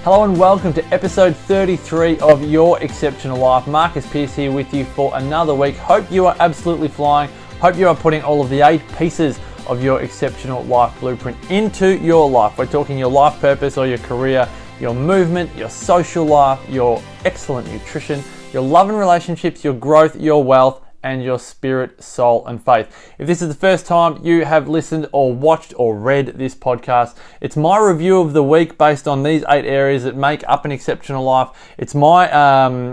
Hello and welcome to episode 33 of Your Exceptional Life. Marcus Pierce here with you for another week. Hope you are absolutely flying. Hope you are putting all of the 8 pieces of your exceptional life blueprint into your life. We're talking your life purpose or your career, your movement, your social life, your excellent nutrition, your love and relationships, your growth, your wealth, and your spirit, soul, and faith. If this is the first time you have listened or watched or read this podcast, it's my review of the week based on these 8 areas that make up an exceptional life. It's my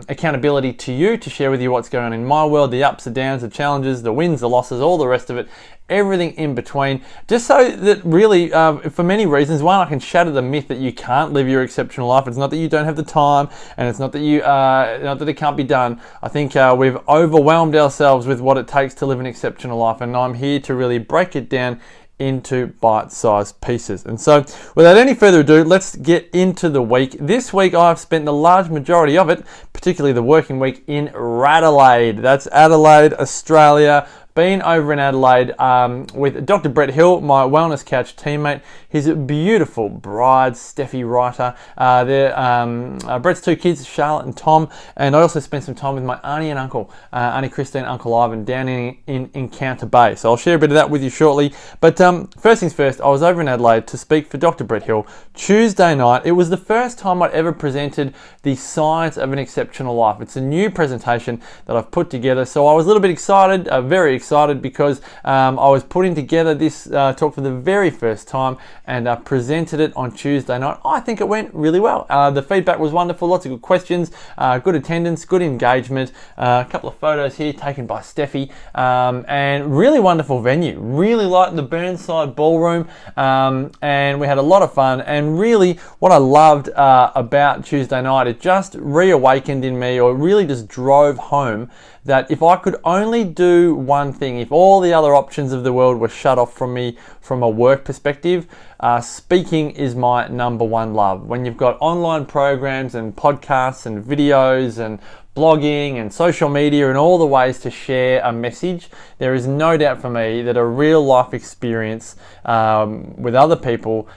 accountability to you to share with you what's going on in my world, the ups, the downs, the challenges, the wins, the losses, all the rest of it, everything in between, just so that really, for many reasons, one, I can shatter the myth that you can't live your exceptional life. It's not that you don't have the time, and it's not that not that it can't be done. I think we've overwhelmed ourselves with what it takes to live an exceptional life, and I'm here to really break it down into bite-sized pieces. And so, without any further ado, let's get into the week. This week, I've spent the large majority of it, particularly the working week, in Adelaide. That's Adelaide, Australia. Been over in Adelaide with Dr. Brett Hill, my Wellness Couch teammate, his beautiful bride, Steffi Reiter. Brett's 2 kids, Charlotte and Tom, and I also spent some time with my auntie and uncle, Auntie Christine, Uncle Ivan, down in Encounter Bay. So I'll share a bit of that with you shortly. But first things first, I was over in Adelaide to speak for Dr. Brett Hill Tuesday night. It was the first time I'd ever presented the Science of an Exceptional Life. It's a new presentation that I've put together, so I was a little bit excited, very excited because I was putting together this talk for the very first time and presented it on Tuesday night. I think it went really well. The feedback was wonderful, lots of good questions, good attendance, good engagement, a couple of photos here taken by Steffi, and really wonderful venue. Really liked the Burnside Ballroom, and we had a lot of fun. And really what I loved about Tuesday night, it just reawakened in me, or really just drove home, that if I could only do one thing, if all the other options of the world were shut off from me from a work perspective, speaking is my number one love. When you've got online programs and podcasts and videos and blogging and social media and all the ways to share a message, there is no doubt for me that a real life experience with other people,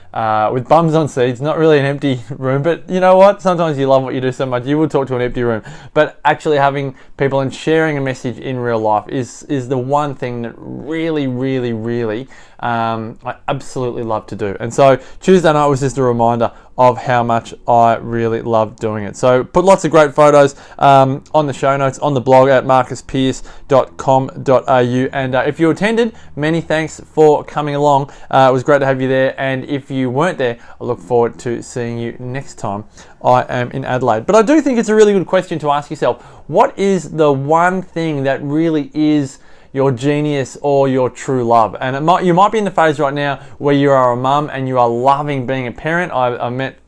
with bums on seats, not really an empty room, but you know what? Sometimes you love what you do so much, you will talk to an empty room. But actually having people and sharing a message in real life is the one thing that really, I absolutely love to do. And so Tuesday night was just a reminder of how much I really love doing it. So put lots of great photos on the show notes, on the blog at marcuspierce.com.au. And if you attended, many thanks for coming along. It was great to have you there. And if you weren't there, I look forward to seeing you next time I am in Adelaide. But I do think it's a really good question to ask yourself. What is the one thing that really is your genius or your true love? And you might be in the phase right now where you are a mum and you are loving being a parent. I met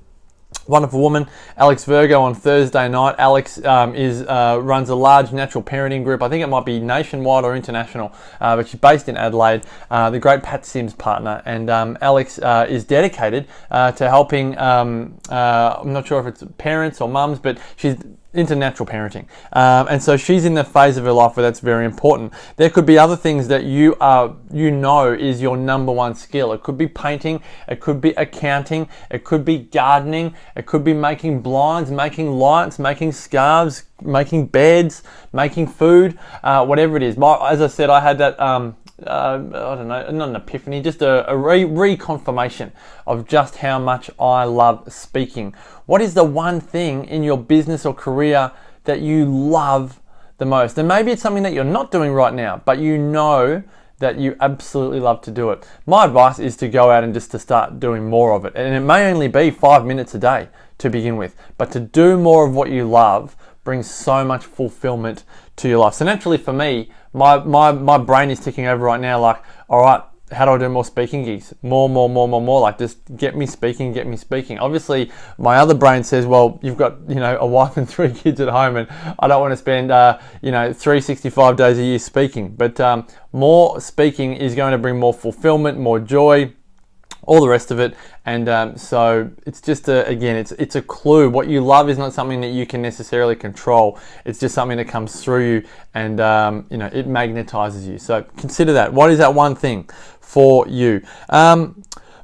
a wonderful woman, Alex Virgo, on Thursday night. Alex runs a large natural parenting group. I think it might be nationwide or international, but she's based in Adelaide, the great Pat Sims partner. And Alex is dedicated to helping, I'm not sure if it's parents or mums, but she's into natural parenting, and so she's in the phase of her life where that's very important. There could be other things that you know is your number one skill. It could be painting, it could be accounting, it could be gardening, it could be making blinds, making lights, making scarves, making beds, making food, whatever it is. As I said, I had that I don't know, not an epiphany, just a reconfirmation of just how much I love speaking. What is the one thing in your business or career that you love the most? And maybe it's something that you're not doing right now, but you know that you absolutely love to do it. My advice is to go out and just to start doing more of it. And it may only be 5 minutes a day to begin with, but to do more of what you love brings so much fulfillment to your life. So naturally for me, my brain is ticking over right now, like, all right, how do I do more speaking gigs? More, like just get me speaking. Obviously, my other brain says, well, you've got, a wife and 3 kids at home, and I don't want to spend, 365 days a year speaking. But more speaking is going to bring more fulfillment, more joy, all the rest of it. And so it's just it's a clue. What you love is not something that you can necessarily control. It's just something that comes through you, and it magnetizes you. So consider that. What is that one thing for you?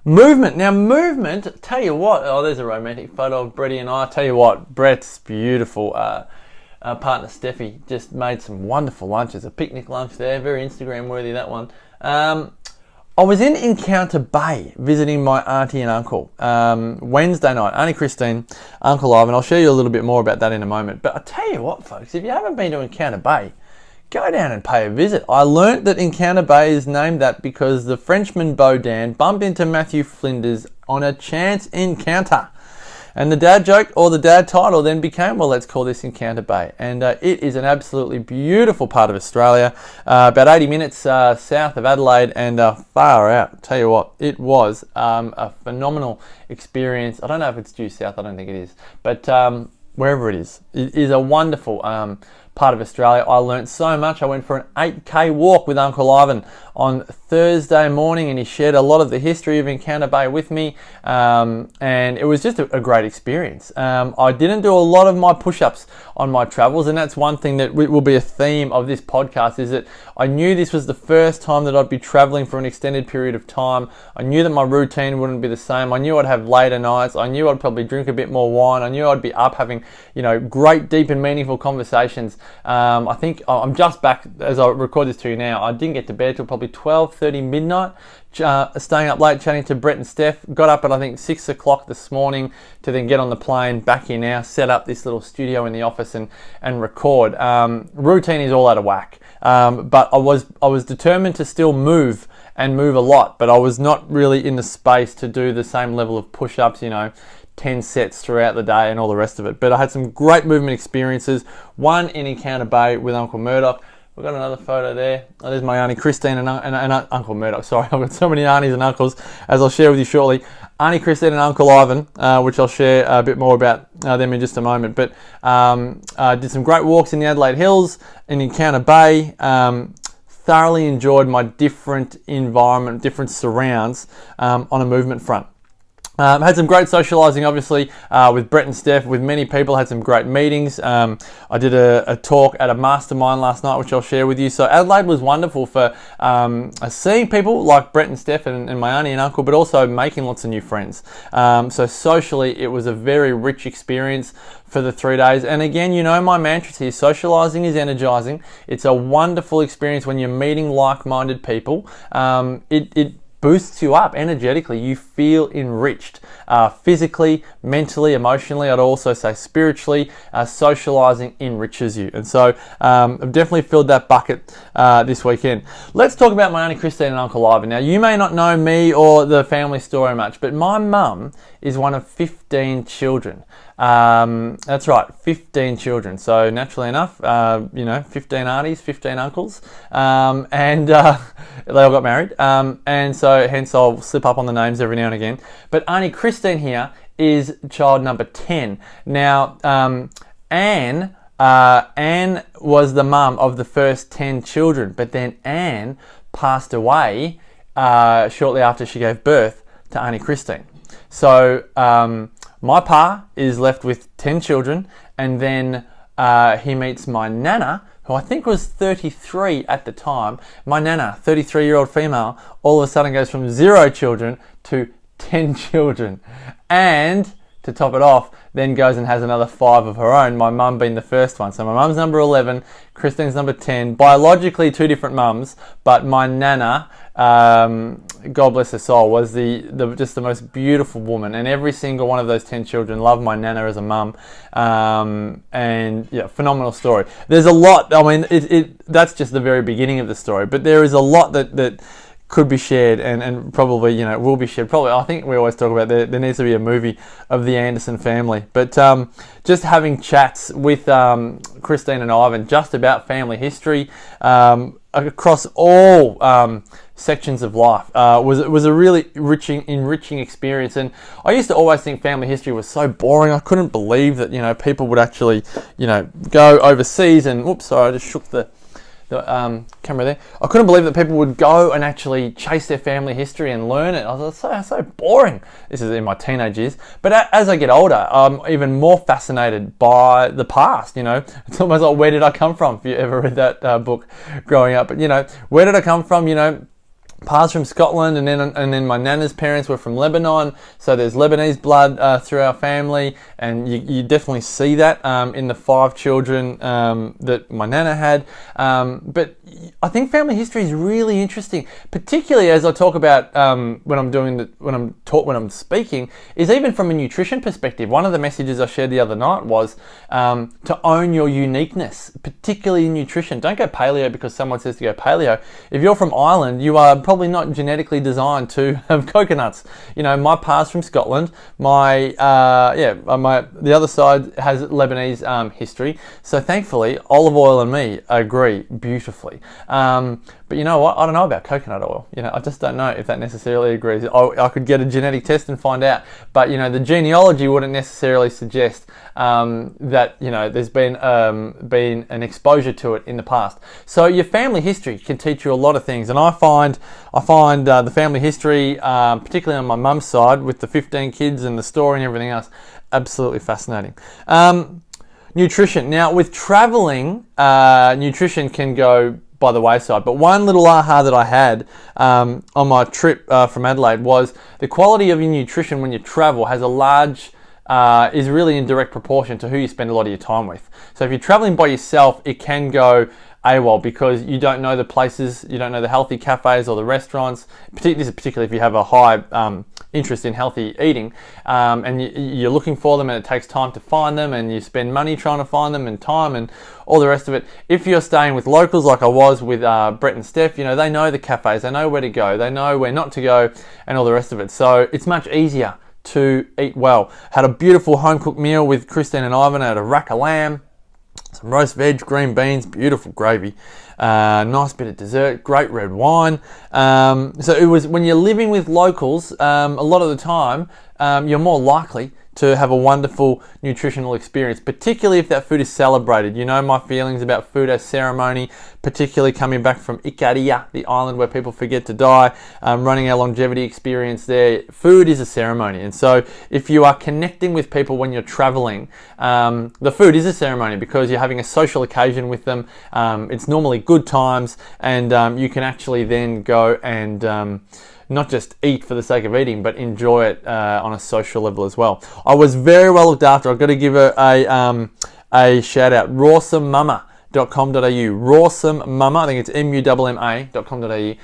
Movement. Now, movement, tell you what, there's a romantic photo of Bretty and I. Tell you what, Brett's beautiful partner Steffi just made some wonderful lunches. A picnic lunch there, very Instagram worthy, that one. I was in Encounter Bay visiting my auntie and uncle Wednesday night. Auntie Christine, Uncle Ivan. I'll show you a little bit more about that in a moment. But I tell you what, folks, if you haven't been to Encounter Bay, go down and pay a visit. I learnt that Encounter Bay is named that because the Frenchman Baudin bumped into Matthew Flinders on a chance encounter. And the dad joke, or the dad title, then became, well, let's call this Encounter Bay. And it is an absolutely beautiful part of Australia, about 80 minutes south of Adelaide, and far out. Tell you what, it was a phenomenal experience. I don't know if it's due south, I don't think it is. But wherever it is a wonderful part of Australia. I learnt so much. I went for an 8K walk with Uncle Ivan on Thursday morning, and he shared a lot of the history of Encounter Bay with me, and it was just a great experience. I didn't do a lot of my push-ups on my travels, and that's one thing that will be a theme of this podcast, is that I knew this was the first time that I'd be traveling for an extended period of time. I knew that my routine wouldn't be the same. I knew I'd have later nights. I knew I'd probably drink a bit more wine. I knew I'd be up having, great, deep and meaningful conversations. I think I'm just back as I record this to you now. I didn't get to bed till probably 12:30 midnight, staying up late chatting to Brett and Steph. Got up at I think 6 o'clock this morning to then get on the plane back here now, set up this little studio in the office and record. Routine is all out of whack, but I was determined to still move and move a lot, but I was not really in the space to do the same level of push-ups, 10 sets throughout the day and all the rest of it. But I had some great movement experiences. One in Encounter Bay with Uncle Murdoch. We've got another photo there. Oh, there's my auntie Christine and Uncle Murdoch. Sorry, I've got so many aunties and uncles, as I'll share with you shortly. Auntie Christine and Uncle Ivan, which I'll share a bit more about them in just a moment. But did some great walks in the Adelaide Hills, in Encounter Bay. Thoroughly enjoyed my different environment, different surrounds on a movement front. Had some great socialising, obviously, with Brett and Steph, with many people. Had some great meetings. I did a talk at a mastermind last night, which I'll share with you. So Adelaide was wonderful for seeing people like Brett and Steph and my auntie and uncle, but also making lots of new friends. So socially, it was a very rich experience for the 3 days. And again, my mantra here, socialising is energising. It's a wonderful experience when you're meeting like-minded people. It boosts you up energetically. You feel enriched physically, mentally, emotionally. I'd also say spiritually. Socializing enriches you, and so I've definitely filled that bucket this weekend. Let's talk about my auntie Christine and Uncle Ivan. Now, you may not know me or the family story much, but my mum is one of 15 children. That's right, 15 children. So naturally enough, 15 aunties, 15 uncles, and they all got married. And so hence I'll slip up on the names every now and again. But Auntie Christine here is child number 10. Now, Anne was the mum of the first 10 children, but then Anne passed away shortly after she gave birth to Auntie Christine. So my pa is left with 10 children, and then he meets my nana, who I think was 33 at the time. My nana, 33-year-old female, all of a sudden goes from 0 children to 10 children. And to top it off, then goes and has another 5 of her own, my mum being the first one. So my mum's number 11, Christine's number 10. Biologically 2 different mums, but my nana, God bless her soul, was just the most beautiful woman. And every single one of those 10 children loved my nana as a mum. And yeah, phenomenal story. There's a lot, I mean, that's just the very beginning of the story, but there is a lot that could be shared and probably, will be shared. Probably, I think we always talk about there needs to be a movie of the Anderson family. But just having chats with Christine and Ivan just about family history across all sections of life was a really enriching experience. And I used to always think family history was so boring. I couldn't believe that, people would actually, go overseas and, whoops, sorry, I just shook the camera there. I couldn't believe that people would go and actually chase their family history and learn it. I was like, so boring. This is in my teenage years. But as I get older, I'm even more fascinated by the past. It's almost like, where did I come from? If you ever read that book growing up, but where did I come from? pa's from Scotland, and then my nana's parents were from Lebanon, so there's Lebanese blood through our family, and you definitely see that in the 5 children that my nana had. But I think family history is really interesting, particularly as I talk about when I'm speaking, is even from a nutrition perspective. One of the messages I shared the other night was to own your uniqueness, particularly in nutrition. Don't go paleo because someone says to go paleo. If you're from Ireland, you are probably not genetically designed to have coconuts. You know, my pa's from Scotland. The other side has Lebanese history. So thankfully, olive oil and me agree beautifully. But you know what? I don't know about coconut oil. You know, I just don't know if that necessarily agrees. I could get a genetic test and find out. But you know, the genealogy wouldn't necessarily suggest that there's been an exposure to it in the past. So your family history can teach you a lot of things, and I find the family history, particularly on my mum's side, with the 15 kids and the story and everything else, absolutely fascinating. Nutrition. Now, with traveling, nutrition can go by the wayside. But one little aha that I had on my trip from Adelaide was the quality of your nutrition when you travel has a large is really in direct proportion to who you spend a lot of your time with. So if you're traveling by yourself, it can go AWOL because you don't know the places, you don't know the healthy cafes or the restaurants. This is particularly if you have a high interest in healthy eating, and you're looking for them, and it takes time to find them, and you spend money trying to find them, and time, and all the rest of it. If you're staying with locals, like I was with Brett and Steph, they know the cafes, they know where to go, they know where not to go, and all the rest of it. So it's much easier to eat well. Had a beautiful home cooked meal with Christine and Ivan. I had a rack of lamb, some roast veg, green beans, beautiful gravy, nice bit of dessert, great red wine. So it was, when you're living with locals, a lot of the time, you're more likely to have a wonderful nutritional experience, particularly if that food is celebrated. You know my feelings about food as ceremony, particularly coming back from Ikaria, the island where people forget to die, running our longevity experience there. Food is a ceremony, and so if you are connecting with people when you're traveling, the food is a ceremony because you're having a social occasion with them. It's normally good times, and you can actually then go and not just eat for the sake of eating, but enjoy it on a social level as well. I was very well looked after. I've got to give a shout out. Rawsomemama.com.au. Rawsome Mama, I think it's MUMMA.com.au,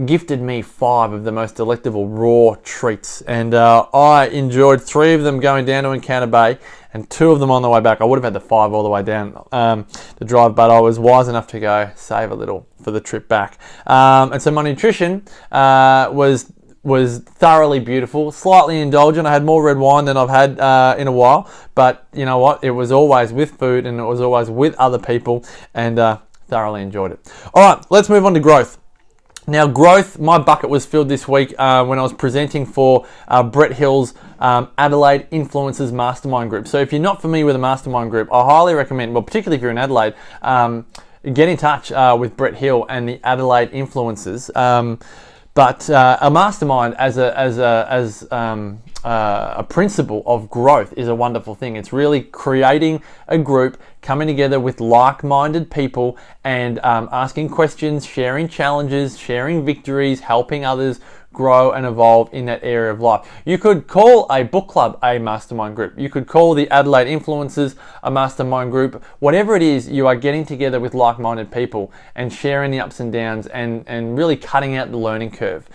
gifted me 5 of the most delectable raw treats, and I enjoyed 3 of them going down to Encounter Bay and 2 of them on the way back. I would have had the 5 all the way down the drive, but I was wise enough to go save a little for the trip back. And so my nutrition was thoroughly beautiful, slightly indulgent. I had more red wine than I've had in a while, but you know what? It was always with food, and it was always with other people, and thoroughly enjoyed it. All right, let's move on to growth. Now, growth, my bucket was filled this week when I was presenting for Brett Hill's Adelaide Influencers Mastermind Group. So if you're not familiar with a mastermind group, I highly recommend, well, particularly if you're in Adelaide, get in touch with Brett Hill and the Adelaide Influencers. But a mastermind as a principle of growth is a wonderful thing. It's really creating a group, coming together with like-minded people, and asking questions, sharing challenges, sharing victories, helping others grow and evolve in that area of life. You could call a book club a mastermind group. You could call the Adelaide Influencers a mastermind group. Whatever it is, you are getting together with like-minded people and sharing the ups and downs, and really cutting out the learning curve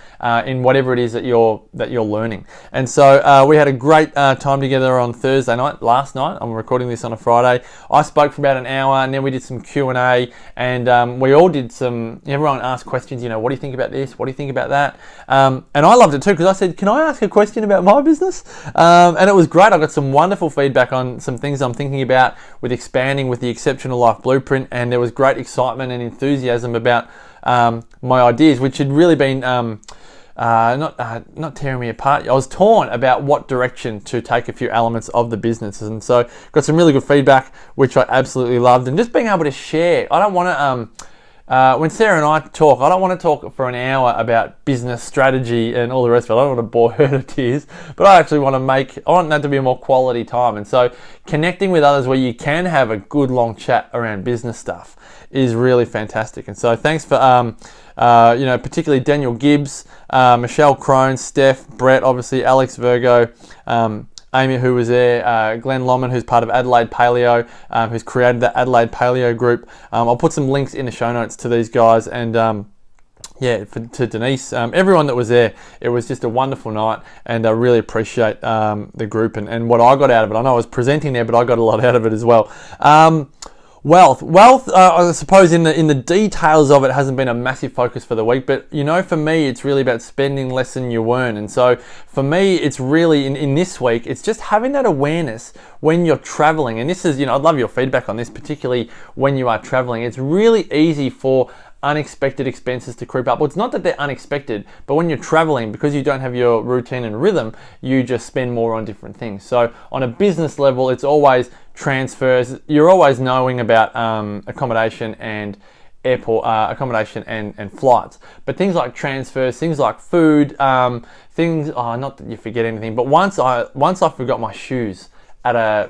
in whatever it is that you're learning. And so we had a great time together on Thursday night, last night. I'm recording this on a Friday. I spoke for about an hour, and then we did some Q&A, and we all did everyone asked questions, what do you think about this? What do you think about that? And I loved it too, because I said, can I ask a question about my business? And it was great. I got some wonderful feedback on some things I'm thinking about with expanding with the Exceptional Life Blueprint, and there was great excitement and enthusiasm about my ideas, which had really been not tearing me apart. I was torn about what direction to take a few elements of the business, and so got some really good feedback, which I absolutely loved. And just being able to share, I don't want to when Sarah and I talk, I don't want to talk for an hour about business strategy and all the rest of it. I don't want to bore her to tears, but I actually want that to be a more quality time. And so connecting with others where you can have a good long chat around business stuff is really fantastic. And so thanks for particularly Daniel Gibbs, Michelle Crone, Steph, Brett, obviously, Alex Virgo, Amy, who was there, Glenn Lomond, who's part of Adelaide Paleo, who's created the Adelaide Paleo group. I'll put some links in the show notes to these guys, and to Denise, everyone that was there. It was just a wonderful night, and I really appreciate the group and what I got out of it. I know I was presenting there, but I got a lot out of it as well. Wealth. I suppose in the details of it hasn't been a massive focus for the week, but for me, it's really about spending less than you earn. And so for me, it's really in this week, it's just having that awareness when you're traveling. And this is, I'd love your feedback on this, particularly when you are traveling. It's really easy for unexpected expenses to creep up. Well, it's not that they're unexpected, but when you're traveling, because you don't have your routine and rhythm, you just spend more on different things. So on a business level, it's always transfers. You're always knowing about accommodation and airport accommodation and flights, but things like transfers, things like food, not that you forget anything, but once I forgot my shoes at a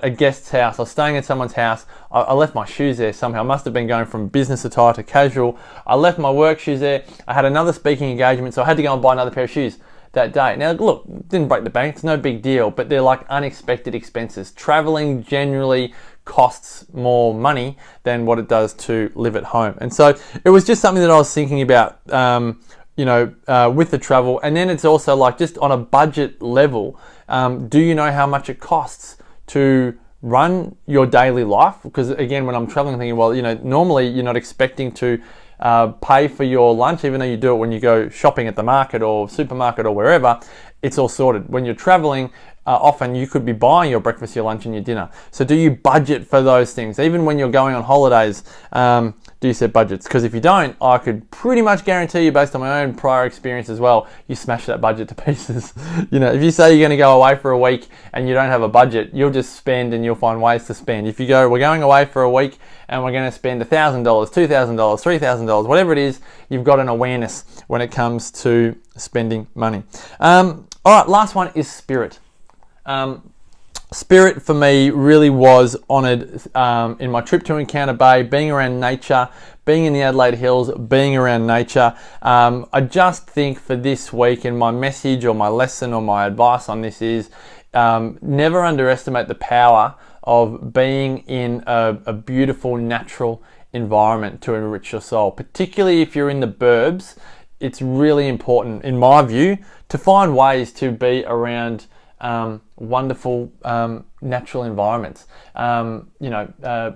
guest's house. I was staying at someone's house. I left my shoes there somehow. I must have been going from business attire to casual. I left my work shoes there. I had another speaking engagement, so I had to go and buy another pair of shoes that day. Now, look, didn't break the bank. It's no big deal, but they're like unexpected expenses. Traveling generally costs more money than what it does to live at home. And so it was just something that I was thinking about, with the travel. And then it's also like just on a budget level, do you know how much it costs to run your daily life? Because again, when I'm traveling, I'm thinking, normally you're not expecting to pay for your lunch, even though you do it when you go shopping at the market or supermarket or wherever. It's all sorted. When you're traveling, often you could be buying your breakfast, your lunch, and your dinner. So do you budget for those things? Even when you're going on holidays, do you set budgets? Because if you don't, I could pretty much guarantee you, based on my own prior experience as well, you smash that budget to pieces. If you say you're going to go away for a week and you don't have a budget, you'll just spend and you'll find ways to spend. If you go, we're going away for a week and we're going to spend $1,000, $2,000, $3,000, whatever it is, you've got an awareness when it comes to spending money. All right, last one is spirit. Spirit for me really was honoured in my trip to Encounter Bay, being around nature, being in the Adelaide Hills, being around nature. I just think for this week, and my message or my lesson or my advice on this is never underestimate the power of being in a beautiful natural environment to enrich your soul. Particularly if you're in the burbs, it's really important, in my view, to find ways to be around wonderful natural environments,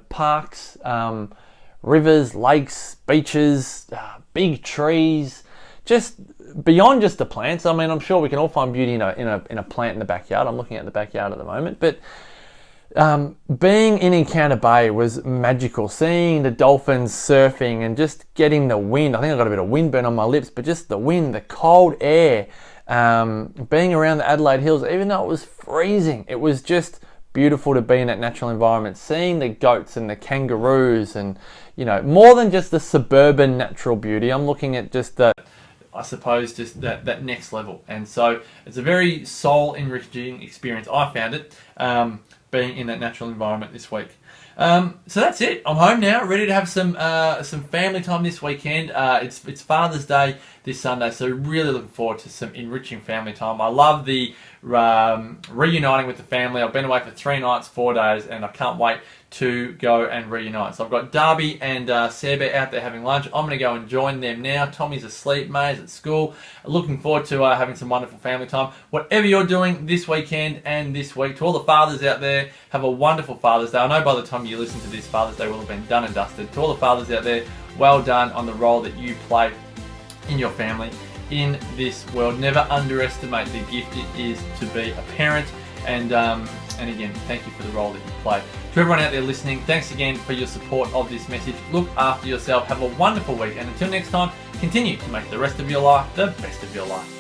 parks, rivers, lakes, beaches, big trees, just beyond just the plants. I mean, I'm sure we can all find beauty in a plant in the backyard. I'm looking at the backyard at the moment, but being in Encounter Bay was magical. Seeing the dolphins surfing and just getting the wind. I think I got a bit of windburn on my lips, but just the wind, the cold air. Being around the Adelaide Hills, even though it was freezing, it was just beautiful to be in that natural environment. Seeing the goats and the kangaroos and, more than just the suburban natural beauty, I'm looking at just that next level. And so it's a very soul enriching experience. I found it, being in that natural environment this week. So that's it. I'm home now, ready to have some family time this weekend. It's Father's Day this Sunday, so really looking forward to some enriching family time. I love the reuniting with the family. I've been away for 3 nights, 4 days, and I can't wait to go and reunite. So I've got Darby and Sebe out there having lunch. I'm going to go and join them now. Tommy's asleep, May's at school. Looking forward to having some wonderful family time. Whatever you're doing this weekend and this week, to all the fathers out there, have a wonderful Father's Day. I know by the time you listen to this, Father's Day will have been done and dusted. To all the fathers out there, well done on the role that you play in your family, in this world. Never underestimate the gift it is to be a parent. And again, thank you for the role that you play. To everyone out there listening, thanks again for your support of this message. Look after yourself. Have a wonderful week. And until next time, continue to make the rest of your life the best of your life.